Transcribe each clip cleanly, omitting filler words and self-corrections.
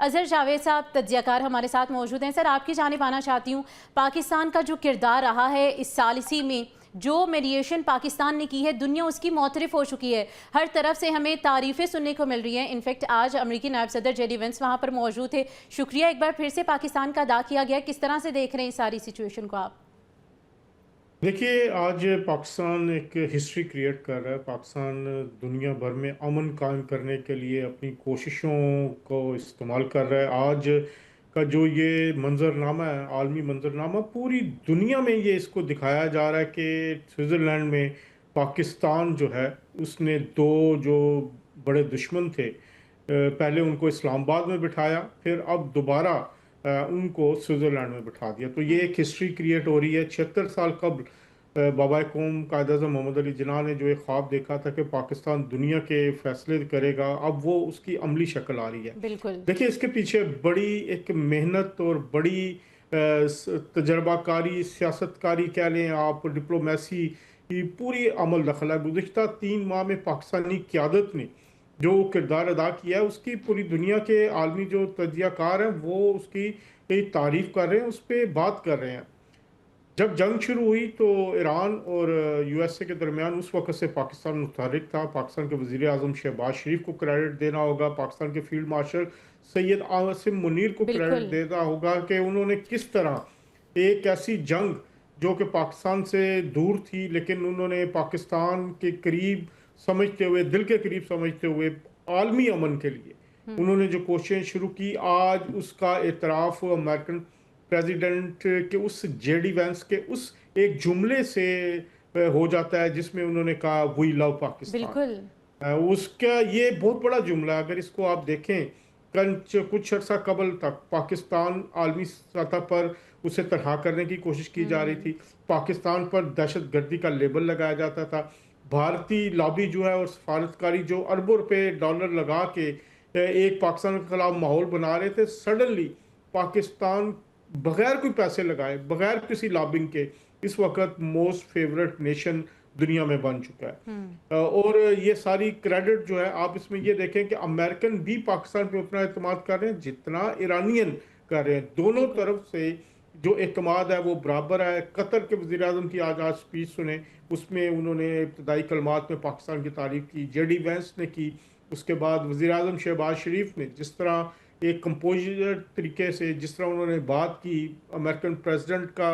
अजहर जावेद साहब तज्जियाकार हमारे साथ मौजूद हैं। सर, आपकी जानिब आना चाहती हूँ, पाकिस्तान का जो किरदार रहा है इस सालिसी में, जो मीडिएशन पाकिस्तान ने की है, दुनिया उसकी मोतरफ हो चुकी है। हर तरफ से हमें तारीफ़ें सुनने को मिल रही हैं। इनफैक्ट आज अमरीकी नायब सदर जेडी वेंस वहाँ पर मौजूद थे। शुक्रिया एक बार फिर से पाकिस्तान का अदा किया गया। किस तरह से देख रहे हैं इस सारी सिचुएशन को आप? देखिए, आज पाकिस्तान एक हिस्ट्री क्रिएट कर रहा है। पाकिस्तान दुनिया भर में अमन कायम करने के लिए अपनी कोशिशों को इस्तेमाल कर रहा है। आज का जो ये मंजरनामा है, आलमी मंजरनामा, पूरी दुनिया में ये इसको दिखाया जा रहा है कि स्विट्ज़रलैंड में पाकिस्तान जो है उसने दो जो बड़े दुश्मन थे, पहले उनको इस्लामाबाद में बिठाया, फिर अब दोबारा उनको स्विट्ज़रलैंड में बिठा दिया। तो ये एक हिस्ट्री क्रिएट हो रही है। 76 साल कबल बाबा कौम कायद-ए-आज़म मोहम्मद अली जिन्ना ने जो एक ख्वाब देखा था कि पाकिस्तान दुनिया के फैसले करेगा, अब वो उसकी अमली शक्ल आ रही है। बिल्कुल। देखिए, इसके पीछे बड़ी एक मेहनत और बड़ी तजर्बाकारी, सियासतकारी कह लें आप, डिप्लोमेसी की पूरी अमल दखल है। गुज़िश्ता 3 माह में पाकिस्तानी क़यादत ने जो किरदार अदा किया है, उसकी पूरी दुनिया के आलमी जो तज्जियाकार हैं वो उसकी तारीफ़ कर रहे हैं, उस पर बात कर रहे हैं। जब जंग शुरू हुई तो ईरान और यूएसए के दरमियान उस वक्त से पाकिस्तान मुतहर्रिक था। पाकिस्तान के वज़ीर आज़म शहबाज शरीफ को क्रेडिट देना होगा, पाकिस्तान के फील्ड मार्शल सैयद आसिम मुनीर को क्रेडिट बिल्कुल। देना होगा कि उन्होंने किस तरह एक ऐसी जंग जो कि पाकिस्तान से दूर थी, लेकिन उन्होंने पाकिस्तान के करीब समझते हुए, दिल के करीब समझते हुए, आलमी अमन के लिए उन्होंने जो कोशिशें शुरू की, आज उसका एतराफ़ अमेरिकन प्रेसिडेंट के उस जेडी वैंस के उस एक जुमले से हो जाता है जिसमें उन्होंने कहा वी लव पाकिस्तान। बिल्कुल। उसका ये बहुत बड़ा जुमला है। अगर इसको आप देखें, कुछ अर्सा कबल तक पाकिस्तान आलमी सतह पर उसे तनहा करने की कोशिश की जा रही थी। पाकिस्तान पर दहशतगर्दी का लेबल लगाया जाता था। भारतीय लॉबी जो है और सफारतकारी जो अरबों रुपए डॉलर लगा के एक पाकिस्तान के खिलाफ माहौल बना रहे थे, सडनली पाकिस्तान बगैर कोई पैसे लगाए, बगैर किसी लॉबिंग के, इस वक्त मोस्ट फेवरेट नेशन दुनिया में बन चुका है। और ये सारी क्रेडिट जो है, आप इसमें ये देखें कि अमेरिकन भी पाकिस्तान पे उतना एतमाद कर रहे हैं जितना ईरानियन कर रहे हैं। दोनों बिल्कुल। तरफ से जो एतमाद है वो बराबर है। कतर के वज़ीर आज़म की आज स्पीच सुने, उसमें उन्होंने इब्तदाई कलमात में पाकिस्तान की तारीफ की, जेडी वैंस ने की। उसके बाद वज़ीर आज़म शहबाज शरीफ ने जिस तरह एक कंपोजिटर तरीके से जिस तरह उन्होंने बात की, अमेरिकन प्रेसिडेंट का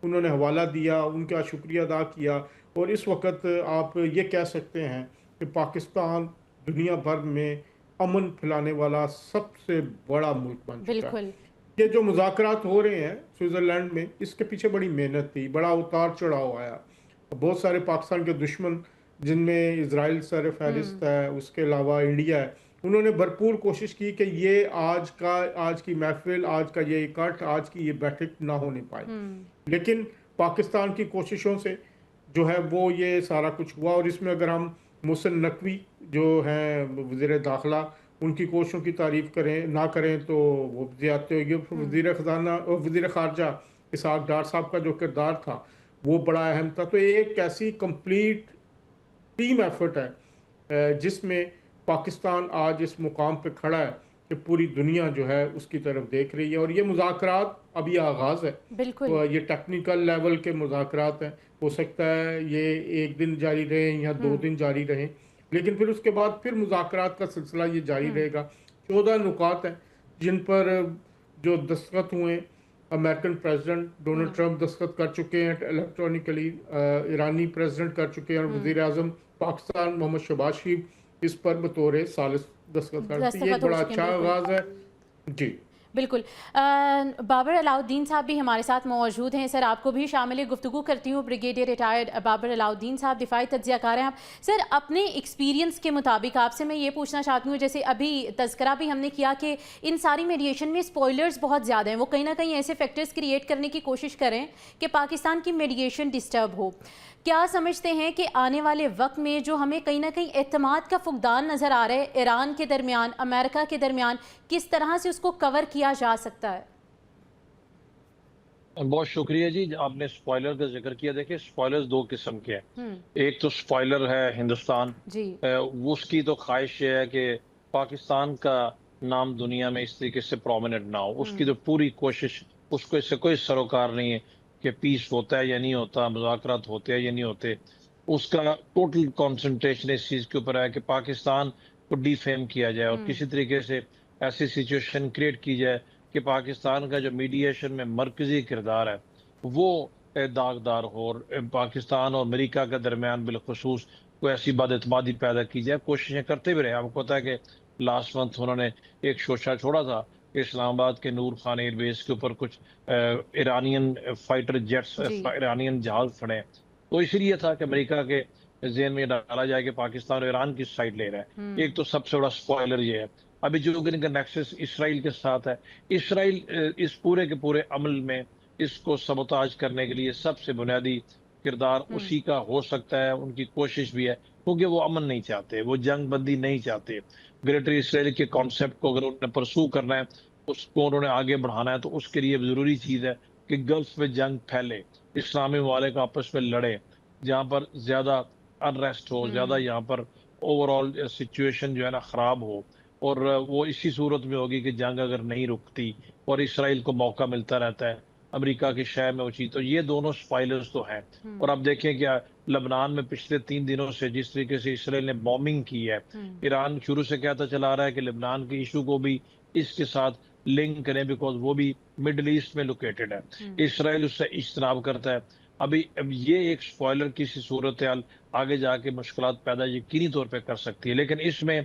उन्होंने हवाला दिया, उनका शुक्रिया अदा किया। और इस वक्त आप ये कह सकते हैं कि पाकिस्तान दुनिया भर में अमन फैलाने वाला सबसे बड़ा मुल्क बन चुका है। बिल्कुल। ये जो मुज़ाकरात हो रहे हैं स्विट्ज़रलैंड में, इसके पीछे बड़ी मेहनत थी, बड़ा उतार चढ़ाव आया। बहुत सारे पाकिस्तान के दुश्मन, जिनमें इजराइल सर फहरिस्त है, उसके अलावा इंडिया है, उन्होंने भरपूर कोशिश की कि ये आज की महफिल, आज का ये इकट्ठ, आज की ये बैठक ना होने पाए। लेकिन पाकिस्तान की कोशिशों से जो है वो ये सारा कुछ हुआ। और इसमें अगर हम मोहसिन नकवी जो हैं वज़ीर दाखिला, उनकी कोशिशों की तारीफ़ करें ना करें तो वो ज़्यादती होगी। वज़ीर ख़जाना और वज़ीर ख़ारजा इसहाक़ डार साहब का जो किरदार था वो बड़ा अहम था। तो एक ऐसी कंप्लीट टीम एफर्ट है जिसमें पाकिस्तान आज इस मुकाम पे खड़ा है कि पूरी दुनिया जो है उसकी तरफ देख रही है। और ये मुज़ाकरात अभी आगाज़ है। बिल्कुल। तो ये टेक्निकल लेवल के मुज़ाकरात हैं। हो सकता है ये 1 दिन जारी रहें या 2 दिन जारी रहें, लेकिन फिर उसके बाद फिर मुज़ाकरात का सिलसिला ये जारी रहेगा। 14 नुकात हैं जिन पर जो दस्तखत हुए, अमेरिकन प्रेसिडेंट डोनाल्ड ट्रंप दस्तखत कर चुके हैं इलेक्ट्रॉनिकली, ईरानी प्रेसिडेंट कर चुके हैं, और वज़ीर आज़म पाकिस्तान मोहम्मद शहबाज शरीफ इस पर बतौर सालिस दस्तखत करते हैं। ये एक दस्तखत हो बड़ा चुके हैं। अच्छा बिल्कुल। आगाज़ है जी। बिल्कुल। बाबर अलाउद्दीन साहब भी हमारे साथ मौजूद हैं। सर, आपको भी शामिल गुफ्तगू करती हूँ। ब्रिगेडियर रिटायर्ड बाबर अलाउद्दीन साहब, दिफाई तज्जियाकार हैं आप। सर, अपने एक्सपीरियंस के मुताबिक आपसे मैं ये पूछना चाहती हूँ, जैसे अभी तज़किरा भी हमने किया कि इन सारी मीडिएशन में स्पॉयलर्स बहुत ज़्यादा हैं, वो कहीं ना कहीं ऐसे फैक्टर्स क्रिएट करने की कोशिश करें कि पाकिस्तान की मीडिएशन डिस्टर्ब हो। क्या समझते हैं कि आने वाले वक्त में जो हमें कहीं ना कहीं एतमाद का फुकदान नज़र आ रहा है ईरान के दरमियान, अमेरिका के दरमियान, किस तरह से उसको कवर किया जा सकता है? बहुत शुक्रिया जी, आपने स्पॉइलर का जिक्र किया। देखिए, स्पॉयलर्स 2 किस्म के हैं। एक तो स्पॉइलर है हिंदुस्तान, जी। उसकी तो ख्वाहिश ये है कि पाकिस्तान का नाम दुनिया में इस तरीके से प्रोमिनेंट ना हो। उसकी तो पूरी कोशिश, उसको इससे कोई सरोकार नहीं है कि पीस होता है या नहीं होता, मुज़ाकरात होते हैं या नहीं होते। उसका टोटल कंसंट्रेशन इस चीज़ के ऊपर है कि पाकिस्तान को डिफेम किया जाए और किसी तरीके से ऐसी सिचुएशन क्रिएट की जाए कि पाकिस्तान का जो मीडिएशन में मरकजी किरदार है वो दागदार हो, और पाकिस्तान और अमेरिका के दरमियान बिलखुसूस कोई ऐसी बदएतमादी पैदा की जाए। कोशिशें करते भी रहे। आपको पता है कि लास्ट मंथ उन्होंने एक शोशा छोड़ा था कि इस्लामाबाद के नूर खान एयरबेस के ऊपर कुछ ईरानियन फाइटर जेट्स, जी। ईरानियन जहाज फटे। तो इसलिए था कि अमेरिका के ज़हन में डाला जाए कि पाकिस्तान और ईरान की साइड ले रहा है। एक तो सबसे बड़ा स्पॉइलर ये है। अभी जो इनका नेक्सस इसराइल के साथ है, इसराइल इस पूरे के पूरे अमल में इसको सबोताज करने के लिए सबसे बुनियादी किरदार उसी का हो सकता है। उनकी कोशिश भी है क्योंकि वो अमन नहीं चाहते, वो जंग बंदी नहीं चाहते। ग्रेटर इसराइल के कॉन्सेप्ट को अगर उन्हें परसू करना है, उसको उन्होंने आगे बढ़ाना है, तो उसके लिए जरूरी चीज है कि गल्फ में जंग फैले, इस्लामी ममालिक आपस में लड़े, जहाँ पर ज्यादा अनरेस्ट हो, ज्यादा यहाँ पर ओवरऑल सिचुएशन जो है ना खराब हो। और वो इसी सूरत में होगी कि जंग अगर नहीं रुकती और इसराइल को मौका मिलता रहता है अमेरिका के शय में वो चीज। तो ये दोनों स्पॉइलर्स तो हैं। और अब देखें क्या लबनान में पिछले 3 दिनों से जिस तरीके से इसराइल ने बॉम्बिंग की है, ईरान शुरू से कहता चला रहा है कि लबनान के इशू को भी इसके साथ लिंक करें बिकॉज वो भी मिडल ईस्ट में लोकेटेड है। इसराइल उससे इज्तनाब करता है। अब ये एक स्पॉइलर किसी सूरत हाल आगे जाके मुश्किलात पैदा यकीनी तौर पे कर सकती है। लेकिन इसमें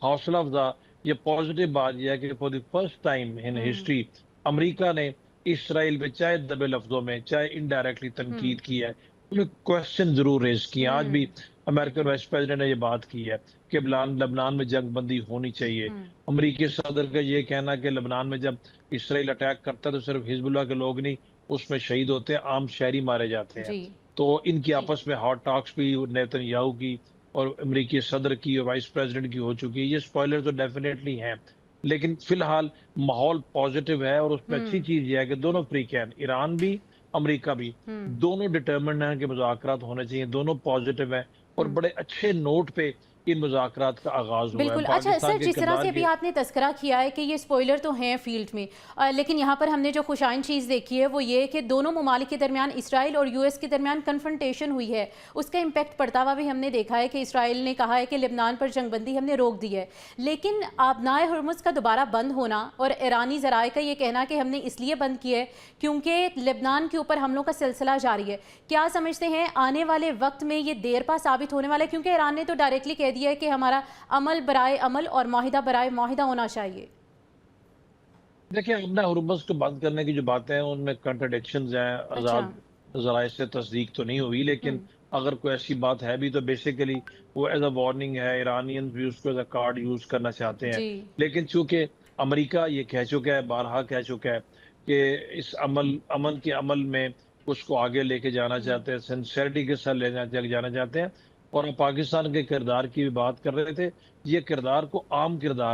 हौसला अफजा ये पॉजिटिव बात यह है कि for the first time in history America ने इसराइल पे चाहे दबे लफ्जों में चाहे इनडायरेक्टली तनकीद की है, उन्हें क्वेश्चन जरूर रेज किए। आज भी अमेरिकन वाइस प्रेसिडेंट ने ये बात की है कि लबनान में जंग बंदी होनी चाहिए। अमेरिकी सदर का ये कहना कि लबनान में जब इसराइल अटैक करता है तो सिर्फ हिजबुल्लाह के लोग नहीं उसमें शहीद होते हैं, आम शहरी मारे जाते हैं। जी। तो इनकी आपस में हॉट टॉक्स भी नेतन्याहू की और अमेरिकी सदर की और वाइस प्रेसिडेंट की हो चुकी है। ये स्पॉइलर तो डेफिनेटली हैं, लेकिन फिलहाल माहौल पॉजिटिव है। और उसमें अच्छी चीज यह है कि दोनों फ्री कैन, ईरान भी अमेरिका भी, दोनों डिटर्मिन्ड हैं कि मुज़ाकरात होने चाहिए, दोनों पॉजिटिव हैं और बड़े अच्छे नोट पे इन मुज़ाकरात का आगाज हुआ है। बिल्कुल। अच्छा पाकिस्तान सर, के जिस तरह किरदार से अभी के आपने तस्करा किया है कि ये स्पॉइलर तो हैं फील्ड में, लेकिन यहाँ पर हमने जो खुशाइन चीज़ देखी है वो ये कि दोनों ममालिक के दरमियान, इसराइल और यूएस के दरमियान कन्फ्रंटेशन हुई है। उसका इम्पैक्ट पड़ता हुआ भी हमने देखा है कि इसराइल ने कहा है कि लेबनान पर जंगबंदी हमने रोक दी है, लेकिन आबनाए हुर्मुज़ का दोबारा बंद होना और ईरानी ज़राए का ये कहना कि हमने इसलिए बंद किया है क्योंकि लेबनान के ऊपर हमलों का सिलसिला जारी है। क्या समझते हैं आने वाले वक्त में ये देर पा साबित होने वाला है? क्योंकि ईरान ने तो डायरेक्टली कह दिया है कि हमारा अमल बराए अमल और माहिदा बराए माहिदा होना चाहिए। देखिए, अपना हुर्मुज़ को बंद करने की जो बातें हैं उनमें कंट्रडिक्शंस हैं। अच्छा। आज़ाद ज़राए से तस्दीक तो नहीं हुई, लेकिन अगर कोई ऐसी बात है भी तो बेसिकली वो एज अ वार्निंग है। ईरानियंस भी उसको एज अ कार्ड यूज करना चाहते हैं। जी। लेकिन चूंकि अमेरिका ये कह चुका है, बारहा कह चुका है कि इस अमन के अमल में उसको आगे लेके जाना चाहते हैं, सिंसेरिटी के साथ लेके जाना चाहते हैं। और अब पाकिस्तान के किरदार की भी बात कर रहे थे। ये किरदार को आम किरदार